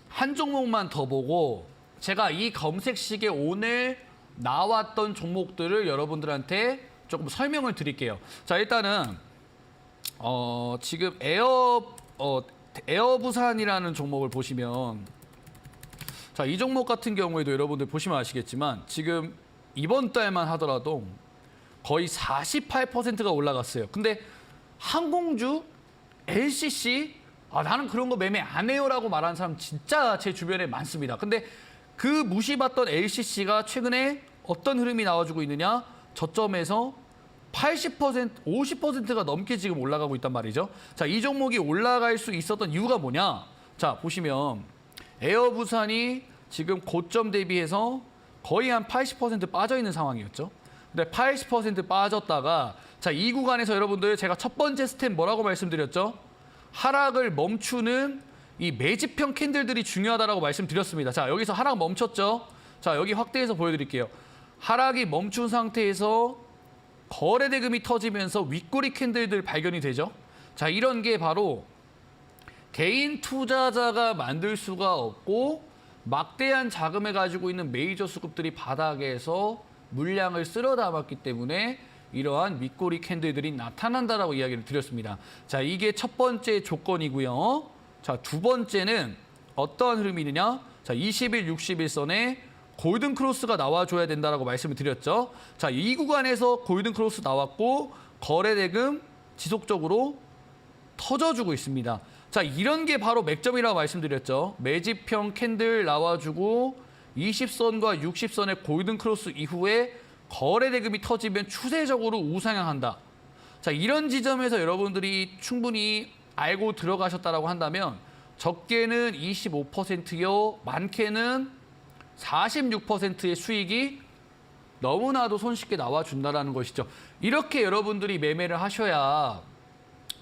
한 종목만 더 보고 제가 이 검색식에 오늘 나왔던 종목들을 여러분들한테 조금 설명을 드릴게요. 자, 일단은 지금 에어부산이라는 종목을 보시면 자, 이 종목 같은 경우에도 여러분들 보시면 아시겠지만 지금 이번 달만 하더라도 거의 48%가 올라갔어요. 근데 항공주, LCC 나는 그런 거 매매 안 해요라고 말하는 사람 진짜 제 주변에 많습니다. 근데 그 무시받던 LCC가 최근에 어떤 흐름이 나와주고 있느냐? 저점에서 80%, 50%가 넘게 지금 올라가고 있단 말이죠. 자, 이 종목이 올라갈 수 있었던 이유가 뭐냐? 자, 보시면 에어부산이 지금 고점 대비해서 거의 한 80% 빠져 있는 상황이었죠. 근데 80% 빠졌다가 자, 이 구간에서 여러분들 제가 첫 번째 스텝 뭐라고 말씀드렸죠? 하락을 멈추는 이 매집형 캔들들이 중요하다라고 말씀드렸습니다. 자, 여기서 하락 멈췄죠? 자, 여기 확대해서 보여드릴게요. 하락이 멈춘 상태에서 거래 대금이 터지면서 윗꼬리 캔들들 발견이 되죠. 자, 이런 게 바로 개인 투자자가 만들 수가 없고 막대한 자금을 가지고 있는 메이저 수급들이 바닥에서 물량을 쓸어 담았기 때문에 이러한 윗꼬리 캔들들이 나타난다라고 이야기를 드렸습니다. 자, 이게 첫 번째 조건이고요. 자, 두 번째는 어떠한 흐름이 있느냐? 자, 20일, 60일선에 골든 크로스가 나와줘야 된다라고 말씀을 드렸죠. 자, 이 구간에서 골든 크로스 나왔고 거래 대금 지속적으로 터져주고 있습니다. 자, 이런 게 바로 맥점이라고 말씀드렸죠. 매집형 캔들 나와주고 20선과 60선의 골든 크로스 이후에 거래 대금이 터지면 추세적으로 우상향한다. 자, 이런 지점에서 여러분들이 충분히 알고 들어가셨다라고 한다면 적게는 25%요, 많게는 46%의 수익이 너무나도 손쉽게 나와준다는 것이죠. 이렇게 여러분들이 매매를 하셔야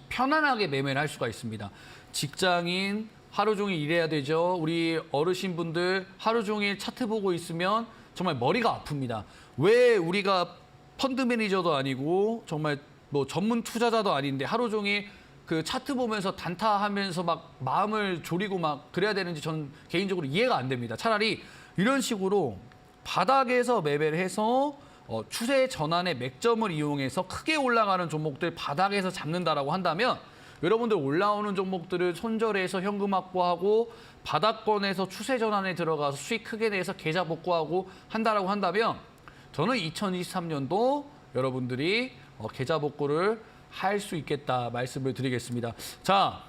편안하게 매매를 할 수가 있습니다. 직장인 하루 종일 일해야 되죠. 우리 어르신분들 하루 종일 차트 보고 있으면 정말 머리가 아픕니다. 왜 우리가 펀드 매니저도 아니고 정말 뭐 전문 투자자도 아닌데 하루 종일 그 차트 보면서 단타하면서 막 마음을 졸이고 막 그래야 되는지 저는 개인적으로 이해가 안 됩니다. 차라리 이런 식으로 바닥에서 매매를 해서 추세 전환의 맥점을 이용해서 크게 올라가는 종목들 바닥에서 잡는다라고 한다면 여러분들 올라오는 종목들을 손절해서 현금 확보하고 바닥권에서 추세 전환에 들어가서 수익 크게 내서 계좌 복구하고 한다라고 한다면 저는 2023년도 여러분들이 계좌 복구를 할 수 있겠다 말씀을 드리겠습니다. 자,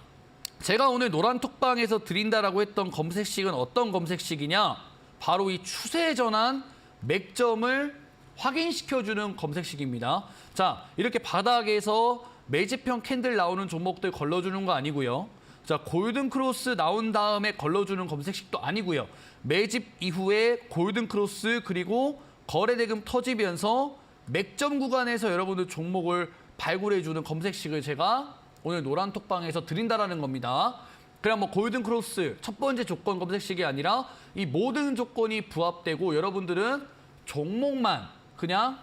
제가 오늘 노란톡방에서 드린다라고 했던 검색식은 어떤 검색식이냐? 바로 이 추세 전환 맥점을 확인시켜주는 검색식입니다. 자, 이렇게 바닥에서 매집형 캔들 나오는 종목들 걸러주는 거 아니고요. 자, 골든 크로스 나온 다음에 걸러주는 검색식도 아니고요. 매집 이후에 골든 크로스 그리고 거래 대금 터지면서 맥점 구간에서 여러분들 종목을 발굴해주는 검색식을 제가 오늘 노란톡방에서 드린다라는 겁니다. 그냥 뭐 골든 크로스 첫 번째 조건 검색식이 아니라 이 모든 조건이 부합되고 여러분들은 종목만 그냥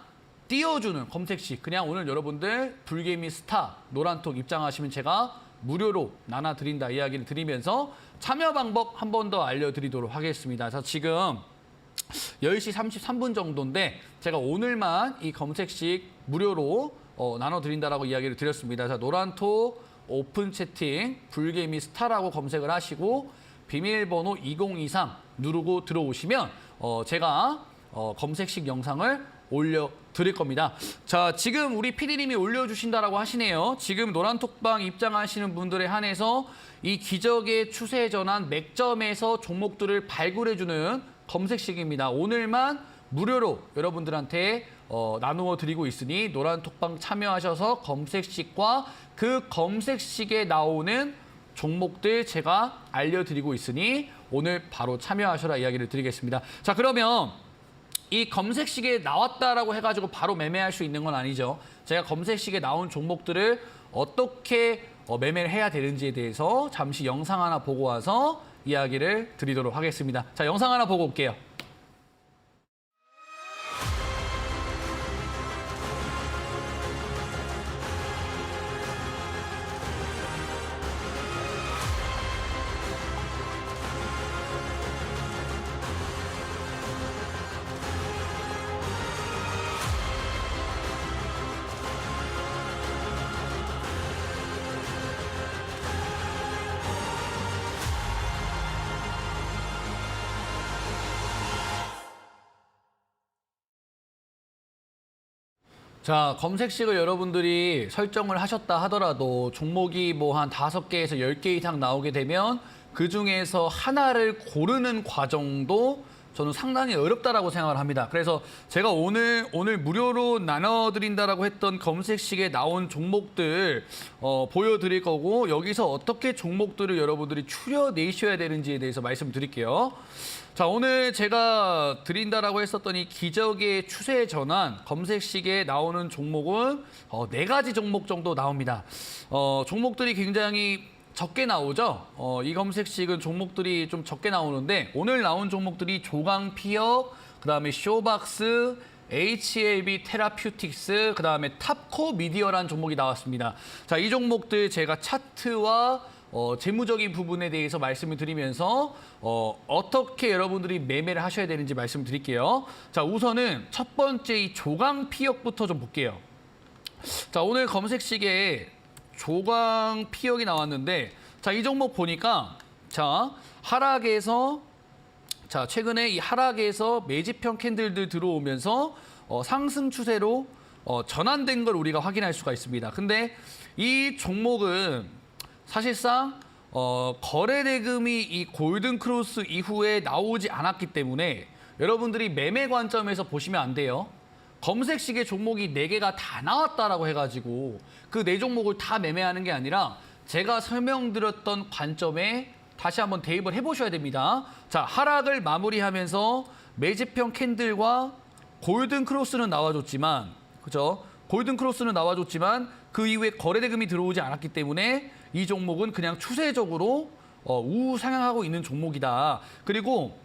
띄워주는 검색식. 그냥 오늘 여러분들 불개미 스타 노란톡 입장하시면 제가 무료로 나눠드린다 이야기를 드리면서 참여 방법 한 번 더 알려드리도록 하겠습니다. 자, 지금 10시 33분 정도인데 제가 오늘만 이 검색식 무료로 나눠드린다라고 이야기를 드렸습니다. 자, 노란톡 오픈 채팅 불개미 스타라고 검색을 하시고 비밀번호 2023 누르고 들어오시면 제가 검색식 영상을 올려드릴 겁니다. 자, 지금 우리 PD님이 올려주신다라고 하시네요. 지금 노란톡방 입장하시는 분들에 한해서 이 기적의 추세 전환 맥점에서 종목들을 발굴해주는 검색식입니다. 오늘만 무료로 여러분들한테 나누어 드리고 있으니 노란톡방 참여하셔서 검색식과 그 검색식에 나오는 종목들 제가 알려드리고 있으니 오늘 바로 참여하셔라 이야기를 드리겠습니다. 자, 그러면 이 검색식에 나왔다라고 해가지고 바로 매매할 수 있는 건 아니죠. 제가 검색식에 나온 종목들을 어떻게 매매를 해야 되는지에 대해서 잠시 영상 하나 보고 와서 이야기를 드리도록 하겠습니다. 자, 영상 하나 보고 올게요. 자, 검색식을 여러분들이 설정을 하셨다 하더라도 종목이 뭐 한 5개에서 10개 이상 나오게 되면 그중에서 하나를 고르는 과정도 저는 상당히 어렵다라고 생각을 합니다. 그래서 제가 오늘 무료로 나눠드린다라고 했던 검색식에 나온 종목들 보여드릴 거고 여기서 어떻게 종목들을 여러분들이 추려내셔야 되는지에 대해서 말씀드릴게요. 자, 오늘 제가 드린다라고 했었던 이 기적의 추세 전환 검색식에 나오는 종목은 4가지 종목 정도 나옵니다. 종목들이 굉장히 적게 나오죠. 이 검색식은 종목들이 좀 적게 나오는데 오늘 나온 종목들이 조강피어, 그다음에 쇼박스, HLB 테라퓨틱스, 그다음에 탑코 미디어라는 종목이 나왔습니다. 자, 이 종목들 제가 차트와 재무적인 부분에 대해서 말씀을 드리면서 어떻게 여러분들이 매매를 하셔야 되는지 말씀드릴게요. 자, 우선은 첫 번째 이 조강피역부터 좀 볼게요. 자, 오늘 검색식에 조강피역이 나왔는데 자, 이 종목 보니까 자, 하락에서 자, 최근에 이 하락에서 매집형 캔들들 들어오면서 상승 추세로 전환된 걸 우리가 확인할 수가 있습니다. 근데 이 종목은 사실상 거래 대금이 이 골든 크로스 이후에 나오지 않았기 때문에 여러분들이 매매 관점에서 보시면 안 돼요. 검색식에 종목이 4개가 다 나왔다라고 해가지고 그 4종목을 다 매매하는 게 아니라 제가 설명드렸던 관점에 다시 한번 대입을 해보셔야 됩니다. 자, 하락을 마무리하면서 매집형 캔들과 골든 크로스는 나와줬지만, 그죠? 골든 크로스는 나와줬지만 그 이후에 거래 대금이 들어오지 않았기 때문에 이 종목은 그냥 추세적으로 우상향하고 있는 종목이다. 그리고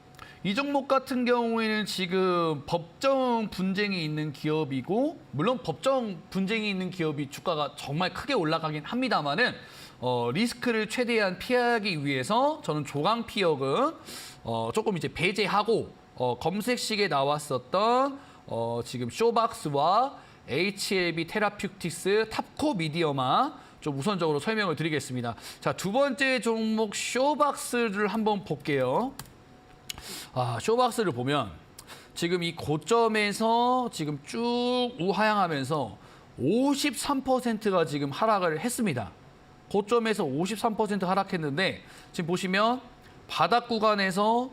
이 종목 같은 경우에는 지금 법정 분쟁이 있는 기업이고 물론 법정 분쟁이 있는 기업이 주가가 정말 크게 올라가긴 합니다만은 리스크를 최대한 피하기 위해서 저는 조강피역은 조금 이제 배제하고 검색식에 나왔었던 지금 쇼박스와 HLB 테라퓨틱스, 탑코 미디어만 좀 우선적으로 설명을 드리겠습니다. 자, 두 번째 종목 쇼박스를 한번 볼게요. 쇼박스를 보면 지금 이 고점에서 지금 쭉 우하향하면서 53%가 지금 하락을 했습니다. 고점에서 53% 하락했는데 지금 보시면 바닥 구간에서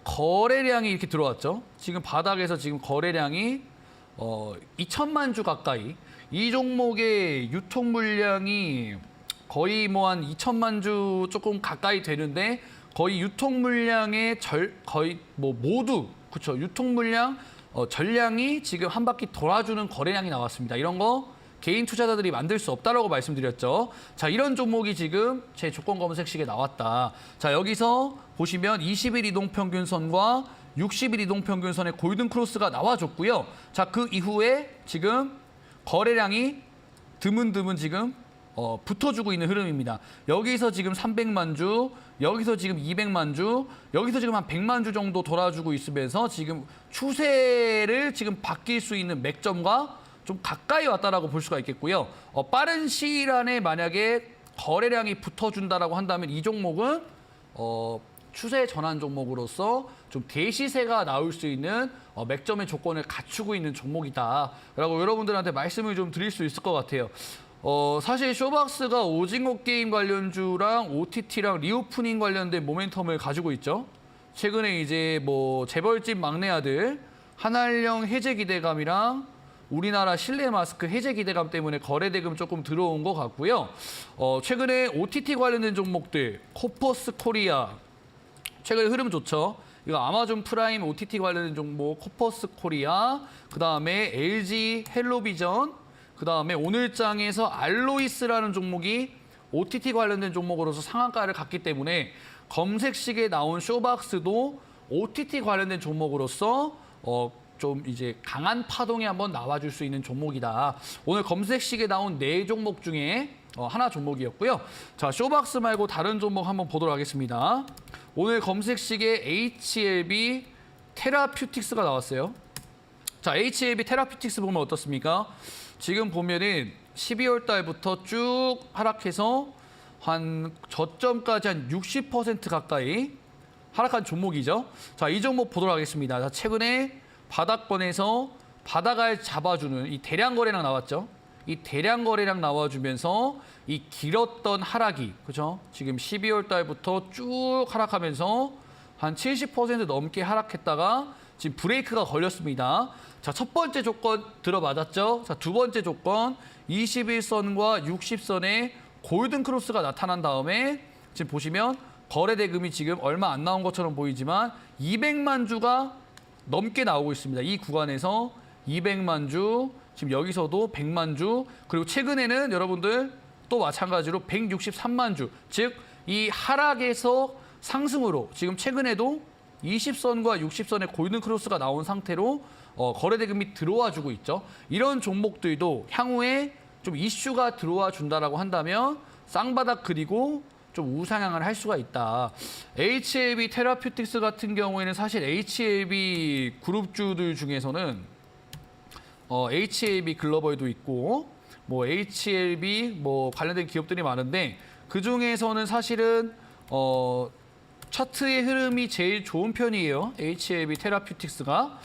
거래량이 이렇게 들어왔죠. 지금 바닥에서 지금 거래량이 2천만 주 가까이, 이 종목의 유통 물량이 거의 뭐 한 2천만 주 조금 가까이 되는데 거의 유통 물량의 거의 뭐 모두 그렇죠. 유통 물량 전량이 지금 한 바퀴 돌아주는 거래량이 나왔습니다. 이런 거 개인 투자자들이 만들 수 없다라고 말씀드렸죠. 자, 이런 종목이 지금 제 조건 검색식에 나왔다. 자, 여기서 보시면 20일 이동평균선과 60일 이동평균선의 골든 크로스가 나와줬고요. 자, 그 이후에 지금 거래량이 드문드문 지금 붙어주고 있는 흐름입니다. 여기서 지금 300만 주, 여기서 지금 200만 주, 여기서 지금 한 100만 주 정도 돌아주고 있으면서 지금 추세를 지금 바뀔 수 있는 맥점과 좀 가까이 왔다라고 볼 수가 있겠고요. 빠른 시일 안에 만약에 거래량이 붙어준다라고 한다면 이 종목은 추세 전환 종목으로서 좀 대시세가 나올 수 있는 맥점의 조건을 갖추고 있는 종목이다라고 여러분들한테 말씀을 좀 드릴 수 있을 것 같아요. 사실 쇼박스가 오징어 게임 관련주랑 OTT랑 리오프닝 관련된 모멘텀을 가지고 있죠. 최근에 이제 뭐 재벌집 막내 아들 한알령 해제 기대감이랑 우리나라 실내 마스크 해제 기대감 때문에 거래 대금 조금 들어온 것 같고요. 최근에 OTT 관련된 종목들 코퍼스 코리아 최근에 흐름 좋죠. 이거 아마존 프라임 OTT 관련된 종목 코퍼스 코리아, 그다음에 LG 헬로비전, 그다음에 오늘장에서 알로이스라는 종목이 OTT 관련된 종목으로서 상한가를 갔기 때문에 검색식에 나온 쇼박스도 OTT 관련된 종목으로서 좀 이제 강한 파동이 한번 나와줄 수 있는 종목이다. 오늘 검색식에 나온 4종목 중에 하나 종목이었고요. 자, 쇼박스 말고 다른 종목 한번 보도록 하겠습니다. 오늘 검색식에 HLB 테라퓨틱스가 나왔어요. 자, HLB 테라퓨틱스 보면 어떻습니까? 지금 보면은 12월 달부터 쭉 하락해서 한 저점까지 한 60% 가까이 하락한 종목이죠. 자, 이 종목 보도록 하겠습니다. 자, 최근에 바닥권에서 바닥을 잡아주는 이 대량 거래량 나왔죠. 이 대량 거래량 나와주면서 이 길었던 하락이, 그죠? 지금 12월 달부터 쭉 하락하면서 한 70% 넘게 하락했다가 지금 브레이크가 걸렸습니다. 자, 첫 번째 조건 들어맞았죠? 자, 두 번째 조건 21선과 60선에 골든 크로스가 나타난 다음에 지금 보시면 거래 대금이 지금 얼마 안 나온 것처럼 보이지만 200만 주가 넘게 나오고 있습니다. 이 구간에서 200만 주, 지금 여기서도 100만 주, 그리고 최근에는 여러분들 또 마찬가지로 163만 주, 즉 이 하락에서 상승으로 지금 최근에도 20선과 60선의 골든 크로스가 나온 상태로 거래 대금이 들어와 주고 있죠. 이런 종목들도 향후에 좀 이슈가 들어와 준다라고 한다면 쌍바닥 그리고 좀 우상향을 할 수가 있다. HLB 테라퓨틱스 같은 경우에는 사실 HLB 그룹주들 중에서는 HLB 글로벌도 있고 뭐 HLB 뭐 관련된 기업들이 많은데 그 중에서는 사실은 차트의 흐름이 제일 좋은 편이에요. HLB 테라퓨틱스가.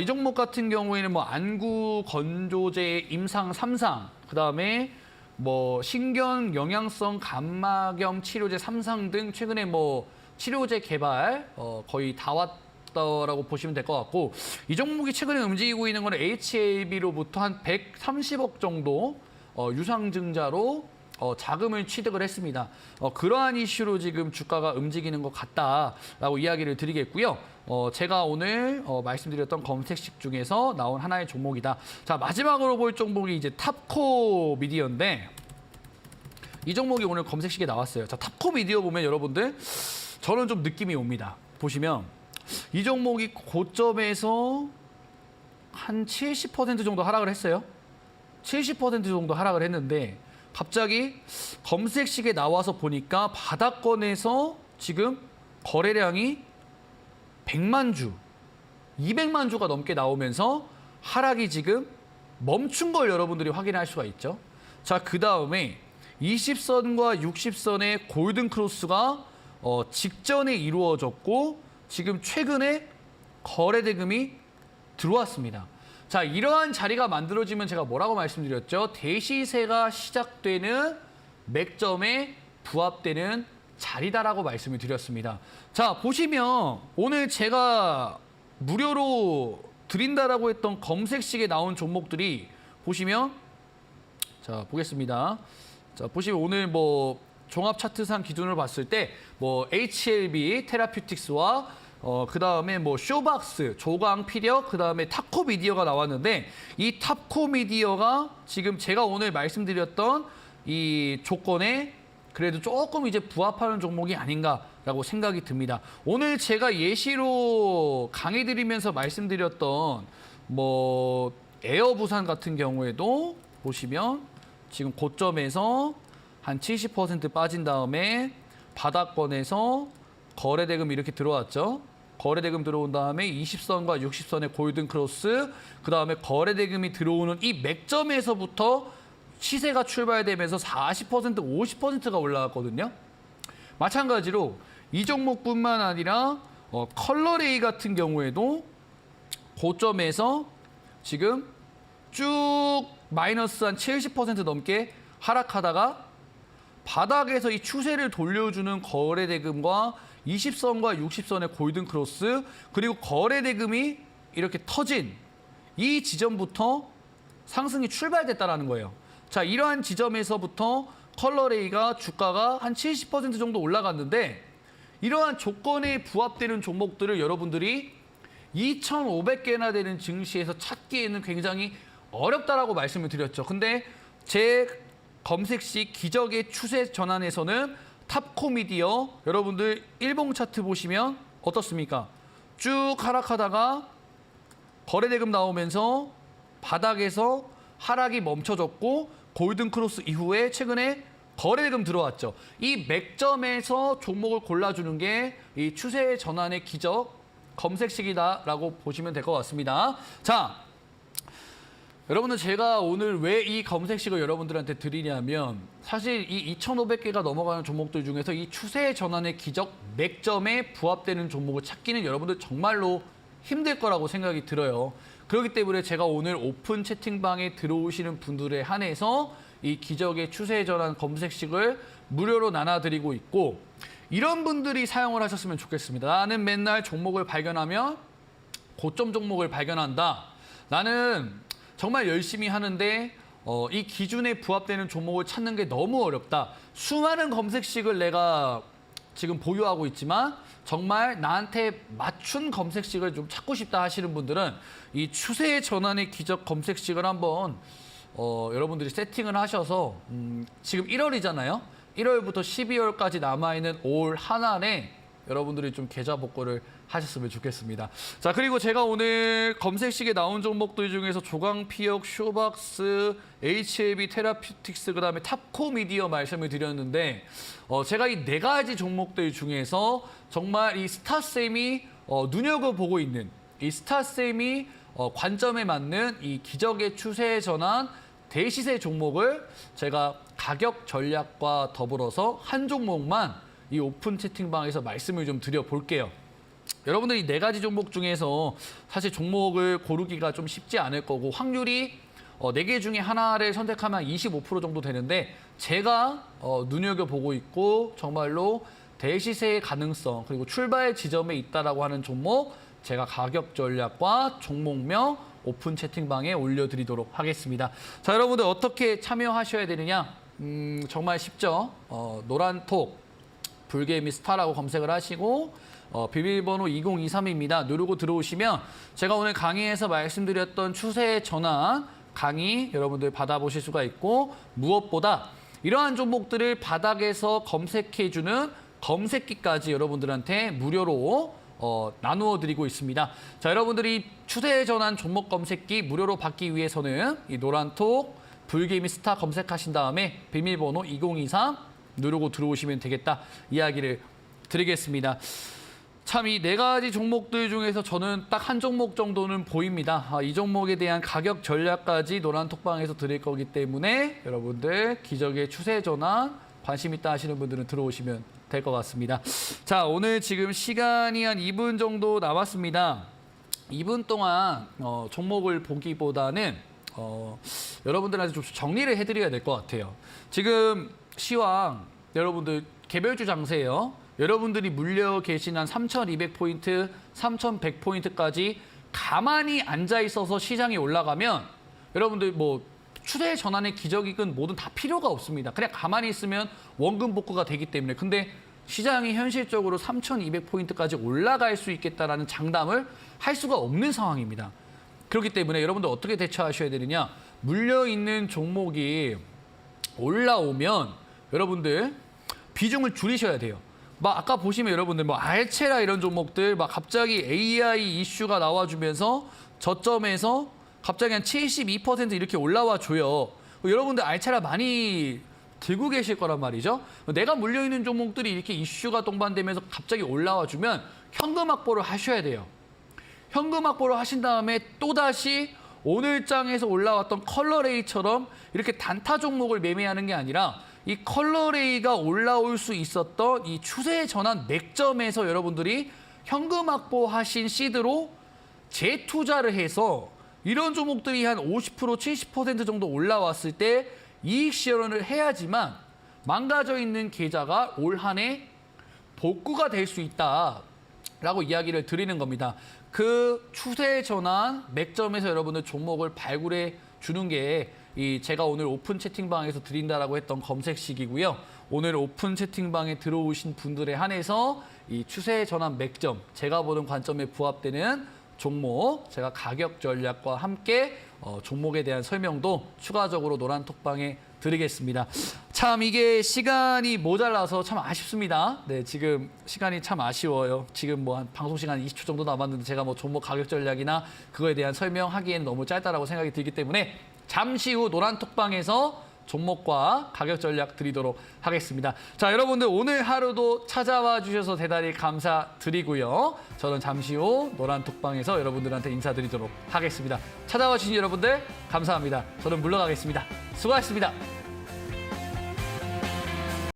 이 종목 같은 경우에는 뭐 안구 건조제 임상 3상, 그다음에 뭐 신경 영양성 감마경 치료제 3상 등 최근에 뭐 치료제 개발 거의 다 왔다라고 보시면 될 것 같고, 이 종목이 최근에 움직이고 있는 건 HLB로부터 한 130억 정도 유상증자로 자금을 취득을 했습니다. 그러한 이슈로 지금 주가가 움직이는 것 같다라고 이야기를 드리겠고요. 제가 오늘 말씀드렸던 검색식 중에서 나온 하나의 종목이다. 자, 마지막으로 볼 종목이 이제 탑코 미디어인데 이 종목이 오늘 검색식에 나왔어요. 자, 탑코 미디어 보면 여러분들 저는 좀 느낌이 옵니다. 보시면 이 종목이 고점에서 한 70% 정도 하락을 했어요. 70% 정도 하락을 했는데 갑자기 검색식에 나와서 보니까 바닥권에서 지금 거래량이 100만 주, 200만 주가 넘게 나오면서 하락이 지금 멈춘 걸 여러분들이 확인할 수가 있죠. 자, 그 다음에 20선과 60선의 골든 크로스가 직전에 이루어졌고 지금 최근에 거래 대금이 들어왔습니다. 자, 이러한 자리가 만들어지면 제가 뭐라고 말씀드렸죠? 대시세가 시작되는 맥점에 부합되는 자리다라고 말씀을 드렸습니다. 자, 보시면 오늘 제가 무료로 드린다라고 했던 검색식에 나온 종목들이 보시면 자, 보겠습니다. 자, 보시면 오늘 뭐 종합 차트상 기준으로 봤을 때 뭐 HLB 테라퓨틱스와 그 다음에 뭐 쇼박스, 조강 피력, 그 다음에 탑코 미디어가 나왔는데 이 탑코 미디어가 지금 제가 오늘 말씀드렸던 이 조건에 그래도 조금 이제 부합하는 종목이 아닌가라고 생각이 듭니다. 오늘 제가 예시로 강의 드리면서 말씀드렸던 뭐 에어부산 같은 경우에도 보시면 지금 고점에서 한 70% 빠진 다음에 바닥권에서 거래대금 이렇게 들어왔죠. 거래대금 들어온 다음에 20선과 60선의 골든 크로스, 그 다음에 거래대금이 들어오는 이 맥점에서부터 시세가 출발되면서 40%, 50%가 올라갔거든요. 마찬가지로 이 종목뿐만 아니라 컬러레이 같은 경우에도 고점에서 지금 쭉 마이너스 한 70% 넘게 하락하다가 바닥에서 이 추세를 돌려주는 거래대금과 20선과 60선의 골든 크로스, 그리고 거래대금이 이렇게 터진 이 지점부터 상승이 출발됐다는 거예요. 자, 이러한 지점에서부터 컬러레이가 주가가 한 70% 정도 올라갔는데 이러한 조건에 부합되는 종목들을 여러분들이 2,500개나 되는 증시에서 찾기에는 굉장히 어렵다라고 말씀을 드렸죠. 근데 제 검색식 기적의 추세 전환에서는 탑코 미디어 여러분들 일봉 차트 보시면 어떻습니까? 쭉 하락하다가 거래대금 나오면서 바닥에서 하락이 멈춰졌고 골든 크로스 이후에 최근에 거래대금 들어왔죠. 이 맥점에서 종목을 골라주는 게 이 추세 전환의 기적 검색식이다라고 보시면 될 것 같습니다. 자, 여러분들 제가 오늘 왜 이 검색식을 여러분들한테 드리냐면 사실 이 2,500개가 넘어가는 종목들 중에서 이 추세 전환의 기적 맥점에 부합되는 종목을 찾기는 여러분들 정말로 힘들 거라고 생각이 들어요. 그렇기 때문에 제가 오늘 오픈 채팅방에 들어오시는 분들에 한해서 이 기적의 추세 전환 검색식을 무료로 나눠드리고 있고 이런 분들이 사용을 하셨으면 좋겠습니다. 나는 맨날 종목을 발견하면 고점 종목을 발견한다. 나는 정말 열심히 하는데 이 기준에 부합되는 종목을 찾는 게 너무 어렵다. 수많은 검색식을 내가 지금 보유하고 있지만 정말 나한테 맞춘 검색식을 좀 찾고 싶다 하시는 분들은 이 추세 전환의 기적 검색식을 한번 여러분들이 세팅을 하셔서 지금 1월이잖아요. 1월부터 12월까지 남아있는 올 한 안에 여러분들이 좀 계좌 복구를 하셨으면 좋겠습니다. 자, 그리고 제가 오늘 검색식에 나온 종목들 중에서 조강피역, 쇼박스, HLB, 테라퓨틱스, 그다음에 탑코미디어 말씀을 드렸는데 제가 이 네 가지 종목들 중에서 정말 이 스타쌤이 눈여겨보고 있는 이 스타쌤이 관점에 맞는 이 기적의 추세 전환 대시세 종목을 제가 가격 전략과 더불어서 한 종목만 이 오픈 채팅방에서 말씀을 좀 드려볼게요. 여러분들이 네 가지 종목 중에서 사실 종목을 고르기가 좀 쉽지 않을 거고 확률이 네 개 중에 하나를 선택하면 25% 정도 되는데 제가 눈여겨보고 있고 정말로 대시세의 가능성 그리고 출발 지점에 있다라고 하는 종목 제가 가격 전략과 종목명 오픈 채팅방에 올려드리도록 하겠습니다. 자, 여러분들 어떻게 참여하셔야 되느냐? 정말 쉽죠. 노란톡 불개미 스타라고 검색을 하시고 비밀번호 2023입니다. 누르고 들어오시면 제가 오늘 강의에서 말씀드렸던 추세 전환 강의 여러분들 받아보실 수가 있고 무엇보다 이러한 종목들을 바닥에서 검색해주는 검색기까지 여러분들한테 무료로 나누어 드리고 있습니다. 자, 여러분들이 추세 전환 종목 검색기 무료로 받기 위해서는 이 노란톡 불개미 스타 검색하신 다음에 비밀번호 2023 누르고 들어오시면 되겠다 이야기를 드리겠습니다. 참 이 네 가지 종목들 중에서 저는 딱 한 종목 정도는 보입니다. 이 종목에 대한 가격 전략까지 노란톡방에서 드릴 거기 때문에 여러분들 기적의 추세 전환 관심 있다 하시는 분들은 들어오시면 될 것 같습니다. 자, 오늘 지금 시간이 한 2분 정도 남았습니다. 2분 동안 종목을 보기보다는 여러분들한테 좀 정리를 해드려야 될 것 같아요. 지금 시황 여러분들 개별주 장세예요. 여러분들이 물려 계신 한 3,200포인트, 3,100포인트까지 가만히 앉아 있어서 시장이 올라가면 여러분들 뭐 추세 전환의 기적이건 뭐든 다 필요가 없습니다. 그냥 가만히 있으면 원금 복구가 되기 때문에. 근데 시장이 현실적으로 3,200포인트까지 올라갈 수 있겠다라는 장담을 할 수가 없는 상황입니다. 그렇기 때문에 여러분들 어떻게 대처하셔야 되느냐. 물려있는 종목이 올라오면 여러분들 비중을 줄이셔야 돼요. 막 아까 보시면 여러분들 뭐 알체라 이런 종목들 막 갑자기 AI 이슈가 나와주면서 저점에서 갑자기 한 72% 이렇게 올라와 줘요. 여러분들 알체라 많이 들고 계실 거란 말이죠. 내가 물려있는 종목들이 이렇게 이슈가 동반되면서 갑자기 올라와 주면 현금 확보를 하셔야 돼요. 현금 확보를 하신 다음에 또다시 오늘 장에서 올라왔던 컬러레이처럼 이렇게 단타 종목을 매매하는 게 아니라 이 컬러레이가 올라올 수 있었던 이 추세 전환 맥점에서 여러분들이 현금 확보하신 시드로 재투자를 해서 이런 종목들이 한 50%, 70% 정도 올라왔을 때 이익 실현을 해야지만 망가져 있는 계좌가 올 한 해 복구가 될 수 있다라고 이야기를 드리는 겁니다. 그 추세 전환 맥점에서 여러분들 종목을 발굴해 주는 게 이 제가 오늘 오픈 채팅방에서 드린다라고 했던 검색식이고요. 오늘 오픈 채팅방에 들어오신 분들에 한해서 이 추세 전환 맥점, 제가 보는 관점에 부합되는 종목, 제가 가격 전략과 함께 종목에 대한 설명도 추가적으로 노란톡방에 드리겠습니다. 참 이게 시간이 모자라서 참 아쉽습니다. 네, 지금 시간이 참 아쉬워요. 지금 뭐 한 방송 시간 20초 정도 남았는데 제가 뭐 종목 가격 전략이나 그거에 대한 설명하기에는 너무 짧다라고 생각이 들기 때문에 잠시 후 노란톡방에서 종목과 가격 전략 드리도록 하겠습니다. 자, 여러분들 오늘 하루도 찾아와 주셔서 대단히 감사드리고요. 저는 잠시 후 노란톡방에서 여러분들한테 인사드리도록 하겠습니다. 찾아와 주신 여러분들 감사합니다. 저는 물러가겠습니다. 수고하셨습니다.